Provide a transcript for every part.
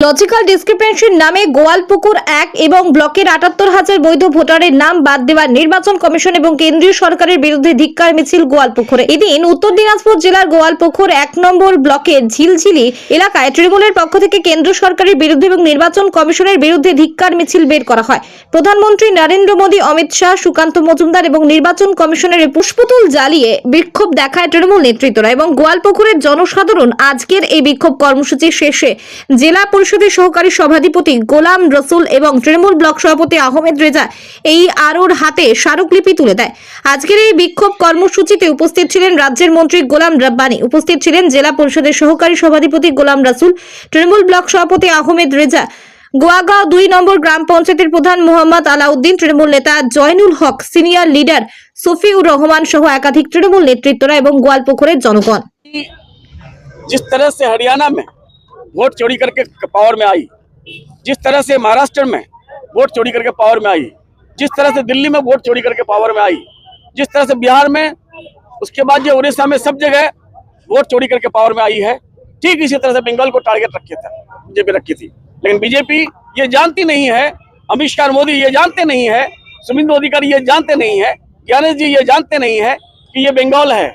Logical ডিসক্রিপেন্সির নামে গোয়ালপুকুর 1 এবং ব্লকের ৭৮,০০০ বৈধ ভোটারের নাম বাদ দেওয়া নির্বাচন কমিশন এবং কেন্দ্রীয় সরকারের বিরুদ্ধে ধিক্কার মিছিল গোয়ালপুকুরে। এদিন উত্তর দিনাজপুর জেলার গোয়ালপুকুর 1 নম্বর ব্লকের ঝিলঝিলি এলাকায় তৃণমূলের পক্ষ থেকে কেন্দ্র সরকারের বিরুদ্ধে এবং নির্বাচন কমিশনের বিরুদ্ধে ধিক্কার মিছিল বের করা হয়। প্রধানমন্ত্রী নরেন্দ্র মোদী, অমিত শাহ, সুকান্ত মজুমদার এবং নির্বাচন কমিশনের পুষ্পতুল জ্বালিয়ে বিক্ষোভ দেখায় তৃণমূল নেতৃত্বরা এবং গোয়ালপুকুরের জনসাধারণ। আজকের এই বিক্ষোভ কর্মসূচি শেষে জেলা পরিষদের সহকারী সভাধিপতি গোলাম রসুল এবং তৃণমূল ব্লক সভাপতি আহমেদ রেজা এই আরোর হাতে স্মারকলিপি তুলে দেয়। আজকের এই বিক্ষোভ কর্মসূচিতে উপস্থিত ছিলেন রাজ্যের মন্ত্রী গোলাম রাব্বানি, উপস্থিত ছিলেন জেলা পরিষদের সহকারী সভাধিপতি গোলাম রসুল, তৃণমূল ব্লক সভাপতি আহমেদ রেজা, গোয়াগাঁও 2 নম্বর গ্রাম পঞ্চায়েতের প্রধান মোহাম্মদ আলাউদ্দিন, তৃণমূল নেতা জয়নুল হক, সিনিয়র লিডার সফিউর রহমান সহ একাধিক তৃণমূল নেতৃত্বরা এবং গোয়ালপুকুরের জনগণ। जिस तरह से हरियाणा में वोट चोरी करके पावर में आई, जिस तरह से महाराष्ट्र में वोट चोरी करके पावर में आई, जिस तरह से दिल्ली में वोट चोरी करके पावर में आई, जिस तरह से बिहार में, उसके बाद जो उड़ीसा में सब जगह वोट चोरी करके पावर में आई है, ठीक इसी तरह से बंगाल को टारगेट बीजेपी रखी थी। लेकिन बीजेपी ये जानती नहीं है, अमित शाह मोदी ये जानते नहीं है, सुमिंदु अधिकारी ये जानते नहीं है, ज्ञानेश जी ये जानते नहीं है कि ये बंगाल है।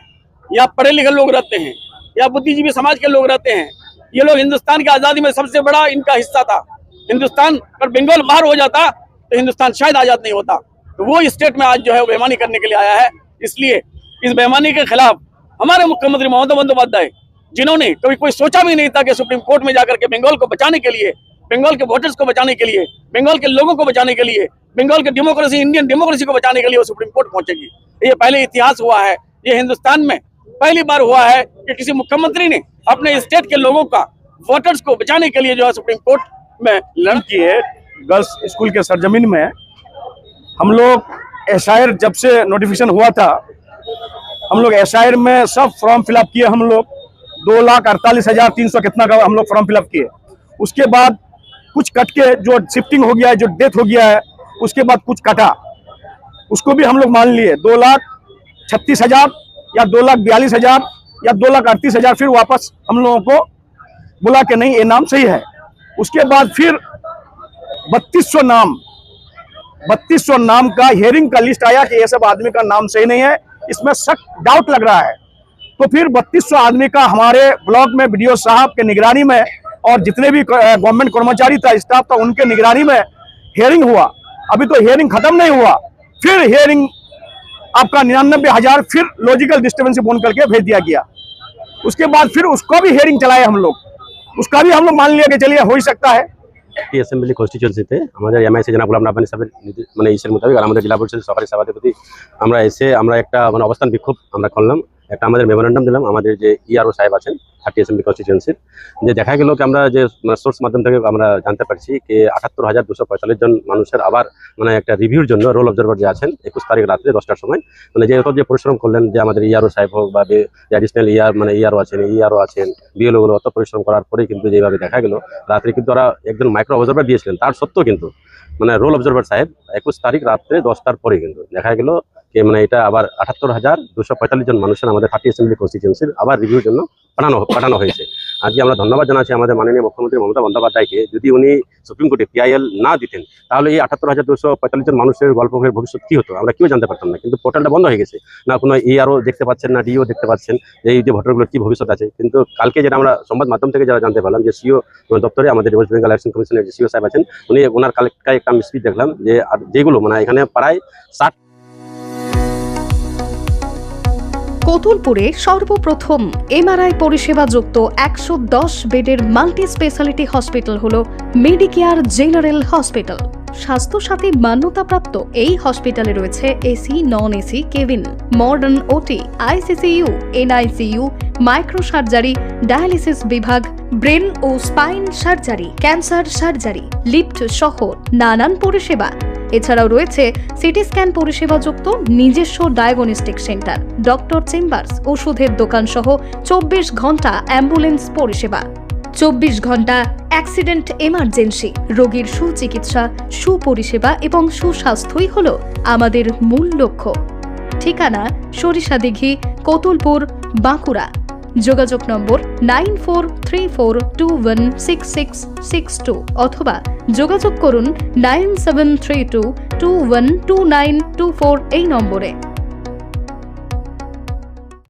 यहाँ पढ़े लिखे लोग रहते हैं, या बुद्धिजीवी समाज के लोग रहते हैं। ये लोग हिंदुस्तान की आज़ादी में सबसे बड़ा इनका हिस्सा था। हिंदुस्तान पर बंगाल बाहर हो जाता तो हिंदुस्तान शायद आज़ाद नहीं होता। तो वो स्टेट में आज जो है बेईमानी करने के लिए आया है। इसलिए इस बेईमानी के खिलाफ हमारे मुख्यमंत्री ममता बंदोपाध्याय, जिन्होंने कभी कोई सोचा भी नहीं था कि सुप्रीम कोर्ट में जाकर के बंगाल को बचाने के लिए, बंगाल के वोटर्स को बचाने के लिए, बंगाल के लोगों को बचाने के लिए, बंगाल के डेमोक्रेसी, इंडियन डेमोक्रेसी को बचाने के लिए वो सुप्रीम कोर्ट पहुंचेगी। ये पहले इतिहास हुआ है। ये हिंदुस्तान में पहली बार हुआ है कि किसी मुख्यमंत्री ने अपने स्टेट के लोगों का, वोटर्स को बचाने के लिए जो है सुप्रीम कोर्ट में लड़की है। गर्ल्स स्कूल के सरजमीन में हम लोग एसआईआर जब से नोटिफिकेशन हुआ था, हम लोग एसआईआर में सब फॉर्म फिलअप किए। हम लोग 2,48,300 कितना का हम लोग फॉर्म फिलअप किए। उसके बाद कुछ कट के जो शिफ्टिंग हो गया है, जो डेथ हो गया है, उसके बाद कुछ कटा, उसको भी हम लोग मान लिए। 2,36,000 या 2,42,000 या 2,38,000 फिर वापस हम लोगों को बोला कि नहीं ये नाम सही है। उसके बाद फिर 3200 नाम का हियरिंग का लिस्ट आया कि ये सब आदमी का नाम सही नहीं है, इसमें शक डाउट लग रहा है। तो फिर 3200 आदमी का हमारे ब्लॉक में बीडीओ साहब के निगरानी में और जितने भी गवर्नमेंट कर्मचारी था, स्टाफ था, उनके निगरानी में हियरिंग हुआ। अभी तो हियरिंग खत्म नहीं हुआ, फिर हियरिंग आपका 99,000 फिर लॉजिकल डिस्टर्बेंस फोन करके भेज दिया गया। उसके बाद फिर उसका भी हियरिंग चलाए हम लोग, उसका भी हम लोग मान लिया कि चलिए हो ही सकता है। असेंबली কনস্টিটিউয়েন্সিতে আমাদের এমআইসি জনাব গোলাম রাব্বানি সাহেবের মানে ইসের মোতাবেক আর আমাদের জেলা পরিষদের সহকারী সভাধিপতি আমরা এসে আমরা একটা মানে অবস্থান বিক্ষোভ আমরা করলাম। একটা আমাদের মেমোরেন্ডাম দিলাম আমাদের যে ইআরও সাহেব আছেন 30 অ্যাসেম্বলি কনস্টিটিউয়েন্সির, যে দেখা গেল কি আমরা যে সোর্স মাধ্যম থেকে আমরা জানতে পারছি কি ৭৮,২৪৫ জন মানুষের আবার মানে একটা রিভিউর জন্য রোল অবজারভার যে আছেন 21 তারিখ রাত্রে 10টার সময় মানে যে পরিশ্রম করলেন, যে আমাদের ইআরও সাহেব হোক বা অ্যাডিশনাল ইআরও আছেন বিএলওগুলো অত পরিশ্রম করার পরে কিন্তু যেভাবে দেখা গেল রাত্রে কিন্তু ওরা একজন মাইক্রো অবজারভার দিয়েছিলেন, তার সত্ত্বেও কিন্তু মানে রোল অবজারভার সাহেব 21 তারিখ রাত্রে 10টার পরে কিন্তু দেখা গেল যে মানে এটা আবার ৭৮,২৪৫ জন মানুষের আমাদের 30 অ্যাসেম্বলি কনস্টিটিউয়েন্সির আবার রিভিউর জন্য পাঠানো হয়েছে। আজকে আমরা ধন্যবাদ জানাচ্ছি আমাদের মাননীয় মুখ্যমন্ত্রী মমতা বন্দ্যোপাধ্যায়কে। যদি উনি সুপ্রিম কোর্টে পিআইএল না দিতেন তাহলে এই ৭৮,২৪৫ জন মানুষের গল্পের ভবিষ্যৎ কী হতো আমরা কেউ জানতে পারতাম না। কিন্তু পোর্টালটা বন্ধ হয়ে গেছে, না কোনো ইআরও দেখতে পাচ্ছেন, না ডিও দেখতে পাচ্ছেন যে এই যে ভোটারগুলোর কী ভবিষ্যৎ আছে। কিন্তু কালকে যেটা আমরা সংবাদ মাধ্যম থেকে যারা জানতে পারলাম যে সিও দপ্তরে আমাদের ওয়েস্ট বেঙ্গল ইলেকশন কমিশনের যে সিও সাহেব আছেন, উনি ওনার কালকে একটা স্পিচ দেখলাম যে যেগুলো মানে এখানে প্রায় 60 কোতুলপুরে সর্বপ্রথম এমআরআই পরিষেবা যুক্ত 110 বেডের মাল্টি স্পেশালিটি হসপিটাল হল মেডিকেয়ার জেনারেল হসপিটাল। স্বাস্থ্যসাথী মান্যতাপ্রাপ্ত এই হসপিটালে রয়েছে AC, non AC cabin, modern OT, ICCU, NICU, micro surgery, dialysis বিভাগ, ব্রেন ও spine surgery, cancer surgery, lift সহ নানান পরিষেবা। এছাড়াও রয়েছে সিটি স্ক্যান পরিষেবাযুক্ত নিজস্ব ডায়াগনস্টিক সেন্টার, ডক্টর চেম্বার্স, ওষুধের দোকান সহ 24 ঘন্টা অ্যাম্বুলেন্স পরিষেবা, 24 ঘন্টা অ্যাক্সিডেন্ট এমার্জেন্সি। রোগীর সুচিকিৎসা, সুপরিষেবা এবং সুস্বাস্থ্যই হল আমাদের মূল লক্ষ্য। ঠিকানা সরিষাদিঘি, কোতুলপুর, বাঁকুড়া। যোগাযোগ নম্বর 9434216662 অথবা যোগাযোগ করুন 9732212924 এই নম্বরে।